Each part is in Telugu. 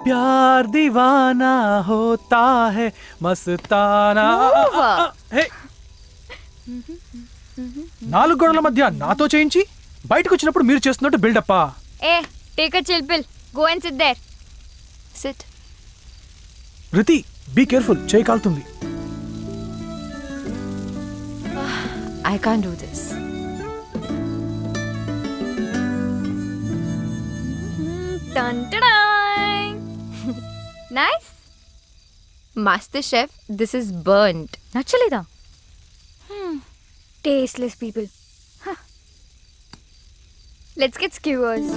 प्यार दीवाना होता है मस्ताना నాలుగు గోడల మధ్య నాతో చేయించి బయటకు వచ్చినప్పుడు మీరు చేస్తున్నట్టు బిల్డప్పా hey take a chill pill go and sit there sit రితి బీ కేర్ఫుల్ చేయి కాలుతుంది I can't do this. Dun dun dun. Nice. Master Chef, this is burnt. Nachaleda. Tasteless people. Huh. Let's get skewers.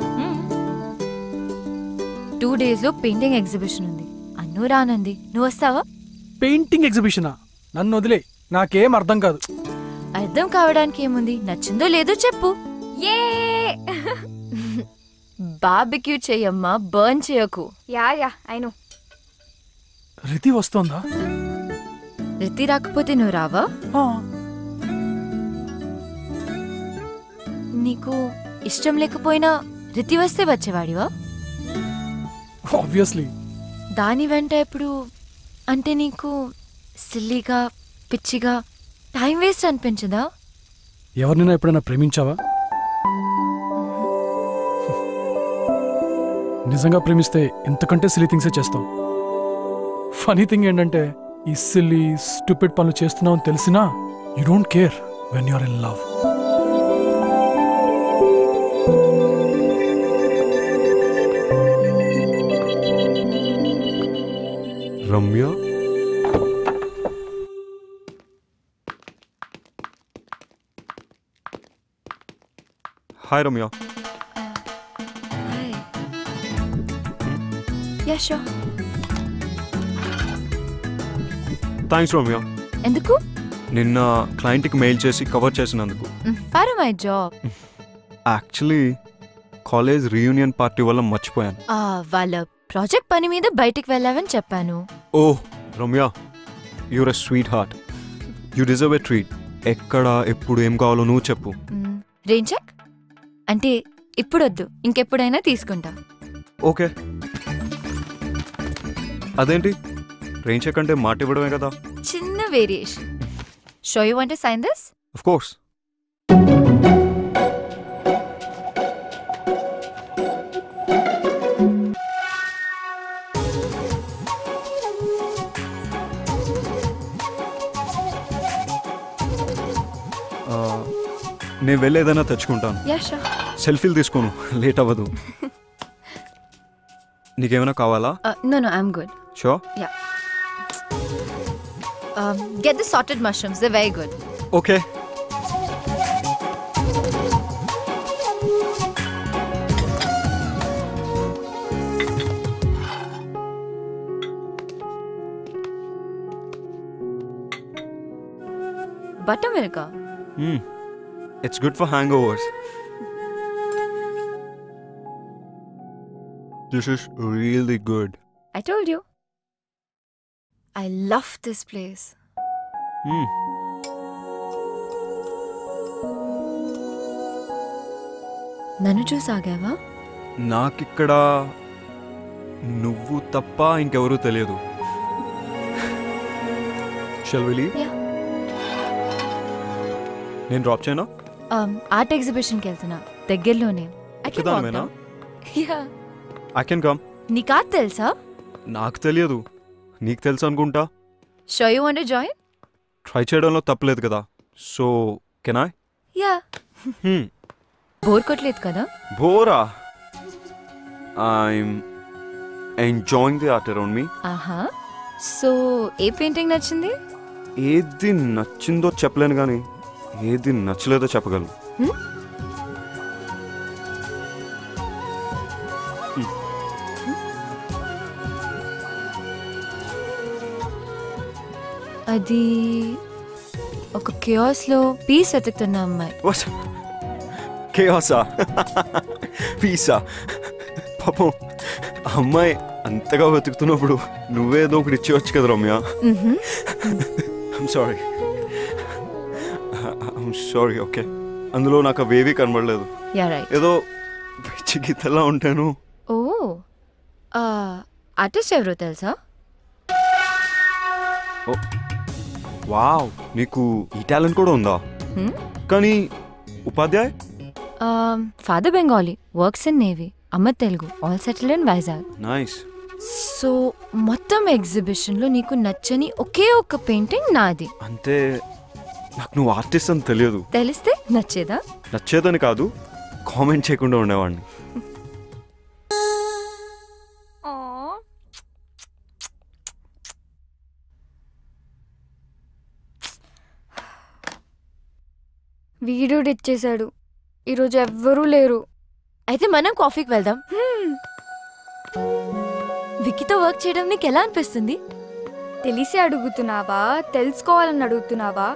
2 days lo painting exhibition undi. Annu raanandi. Nu vastava? Painting ఎగ్జిబిషనా నన్ను వదిలే నాకేం అర్థం కాదు అర్థం కావడానికి ఏముంది నచ్చిందో లేదో చెప్పు ఏ బార్బిక్యూ చేయమ్మా బర్న్ చేయకు యా ఐ నో రితి వస్తోందా రితి రాకపోతే నువ్వు రావా నీకు ఇష్టం లేకపోయినా రితి వస్తే వచ్చేవాడివా ఆబ్వియస్లీ దాని వెంట ఎప్పుడు అంటే నీకు సిల్లీగా పిచ్చిగా టైం వేస్ట్ అనిపించదా ఎవరినైనా ఎప్పుడైనా ప్రేమించావా నిజంగా ప్రేమిస్తే ఎంతకంటే సిల్లీ థింగ్సే చేస్తాం ఫనీ థింగ్ ఏంటంటే ఈ సిల్లీ స్టూపిడ్ పనులు చేస్తున్నావు తెలిసినా you don't care when you're in love Ramya hi Ramya hi yeah sure thanks Ramya ఎందుకు నిన్న క్లయింట్కి మెయిల్ చేసి కవర్ చేసినందుకు for my job actually college reunion party వల్ల మర్చిపోయాను వాళ్ళ ప్రాజెక్ట్ పని మీద బయటికి వెళ్ళావని చెప్పాను oh Ramya you're a sweetheart you deserve a treat ఎక్కడ ఎప్పుడు ఏం కావాలో నువ్వు చెప్పు రెయిన్ చెక్ అంటే ఇప్పుడొద్దు ఇంకెప్పుడైనా తీసుకుంటా ఓకే అదేంటి రెయిన్ చెక్ అంటే మాట ఇవ్వడమే కదా చిన్న variation so you want to sign this of course నేను వెళ్ళి ఏదైనా తెచ్చుకుంటాను సెల్ఫీలు తీసుకోను లేట్ అవ్వదు నీకేమైనా కావాలా no I'm good sure yeah get the sorted mushrooms they very good okay butter milk It's good for hangovers. This is really good. I told you. I love this place. నన్ను చూసాగావా నాకిక్కడ నువ్వు తప్ప ఇంకెవరూ తెలియదు Shall we leave? Yeah. నేను డ్రాప్ చేయనా ఆర్ట్ ఎగ్జిబిషన్కి వెళ్తున్నా దగ్గరలోనే ఐ కెన్ కమ్ నీకు ఆర్ట్ తెలుసా నాకు తెలియదు నీకు తెలుసు అనుకుంటా so you want to join try చేయడంలో తప్పలేదు కదా so can I yeah bore కొట్టలేదు కదా బోరా I'm enjoying the art around me ఆహా సో ఏ పెయింటింగ్ నచ్చింది ఏది నచ్చిందో చెప్పలేను కానీ ఏది నచ్చలేదో చెప్పగలను అది ఒక కియాస్ లో పీస్ వెతుకుతున్న అమ్మాయి కేయాసా పీసా పాపం అమ్మాయి అంతగా వెతుకుతున్నప్పుడు నువ్వేదో ఒకటి ఇచ్చేవచ్చు కదా రమ్య సారీ సారీ ఓకే అందులో నాకు అవేవీ కనబడలేదు ఏదో పిచ్చి గీతలా ఉంటాను ఓ ఆర్టిస్ట్ ఎవరో తెలుసా? వావ్, నీకు ఈ టాలెంట్ కూడా ఉందా? కానీ Upadhyay father Bengali, works in navy, అమ్మ Telugu, all settled in Vizag. Nice. So మొత్తం ఎగ్జిబిషన్ లో నీకు నచ్చని ఒకే ఒక్క పెయింటింగ్ నాది. అంటే నాకు నువ్వు ఆర్టిస్ట్ అని తెలియదు. తెలిస్తే నచ్చేదా? నచ్చేదని కాదు, కామెంట్ చేయకుండా ఉండేవాడిని. వీడియోడు ఇచ్చేశాడు. ఈరోజు ఎవ్వరూ లేరు. అయితే మనం కాఫీకి వెళ్దాం. విక్కీతో వర్క్ చేయడం నీకు ఎలా అనిపిస్తుంది? తెలిసి అడుగుతున్నావా, తెలుసుకోవాలని అడుగుతున్నావా,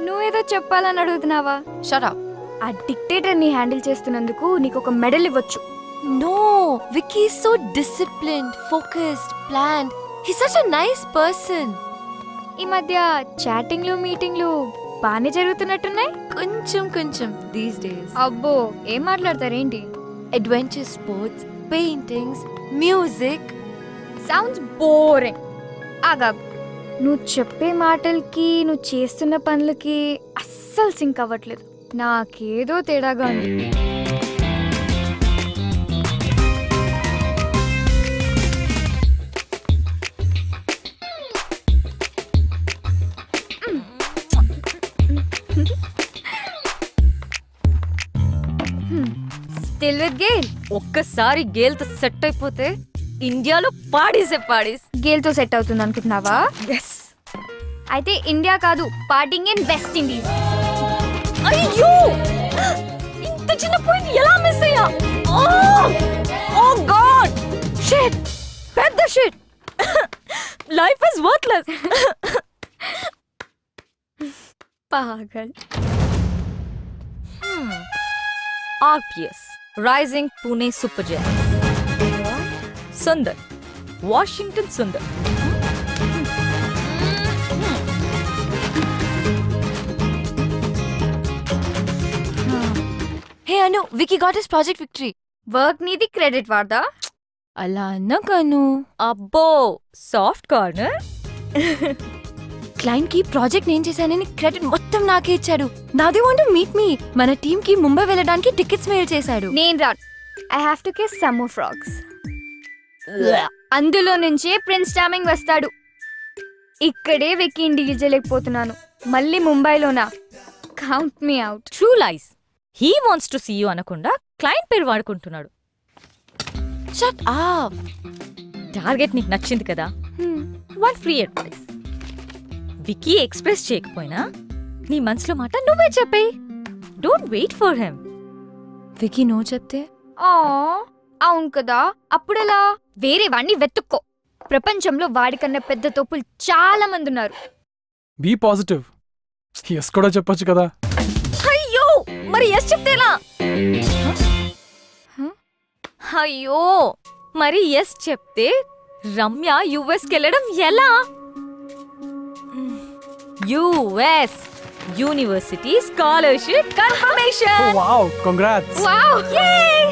నువ్వేదో చెప్పాలని అడుగుతున్నావా? Shut up. ఆ డిక్టేటర్ని హ్యాండిల్ చేస్తున్నందుకు నీకు ఒక మెడల్ ఇవ్వచ్చు. No, Vicky is so disciplined, focused, planned. He's such a nice person. ఈ మధ్య చాటింగ్లు మీటింగ్లు బానే జరుగుతున్నట్టున్నాయి. కొంచెం these days. అబ్బో, ఏం మాట్లాడతారేంటి? Adventure sports, paintings, music. Sounds boring. ఆగా, నువ్వు చెప్పే మాటలకి నువ్వు చేస్తున్న పనులకి అస్సలు సింక్ అవ్వట్లేదు. నాకేదో తేడాగా ఉంది. Still with Gail. ఒక్కసారి గేల్ తో సెట్ అయిపోతే ఇండియాలో పాడేసే పాడేస్. గేల్ తో సెట్ అవుతుంది అనుకుంటున్నావా? ఎస్. అయితే ఇండియా కాదు, పార్టింగ్ ఇన్ వెస్ట్ ఇండీస్. అయ్యో, ఇంత చిన్న పాయింట్ ఎలా మిస్ అయ్యా? ఓ గాడ్, షిట్, పెద్ద షిట్. Life is worthless. పాగల్. RPS, Rising Pune Super Giants. Sundar, Washington Sundar. Hey Anu, Vicky got his project victory. Work నీది, క్రెడిట్ వాడదా? అలా అన్నకను. అబ్బో, సాఫ్ట్ కార్నర్. క్లయింట్ కి ప్రాజెక్ట్ నేను చేశానని క్రెడిట్ మొత్తం నాకే ఇచ్చాడు. నాది వాంట్ టు మీట్ మీ. మన టీమ్ కి ముంబై వెళ్ళడానికి టికెట్స్ మెయిల్ చేశాడు. నేను రాను. I have to kiss some more frogs. అందులో నుంచే ప్రిన్స్ చార్మింగ్ వస్తాడు. ఇక్కడే వెక్కి డీల్ చేయలేకపోతున్నాను. మళ్ళీ ముంబైలోనా? Count me out. True lies. He wants to see you అనకుండా క్లయింట్ పేరు వాడుకుంటున్నాడు. Shut up. టార్గెట్ నీకు నచ్చింది కదా, one free advice. Vicky express చేయకపోయినా నీ మనసులో మాట నువ్వే చెప్పేయ్. Don't wait for him. Vicky no చెప్తే? అవును కదా, అప్పుడెలా? వేరే వాడిని వెతుక్కో. ప్రపంచంలో వాడికన్నా పెద్ద తోపులు చాలా మంది ఉన్నారు. Be positive. ఎస్ కూడా చెప్పొచ్చు కదా. అయ్యో, మరి ఎస్ చెప్తేలా? అయ్యో, మరి ఎస్ చెప్తే రమ్య యుఎస్కి వెళ్ళడం ఎలా? US university scholarship confirmation. Wow, congrats. Wow, Yay!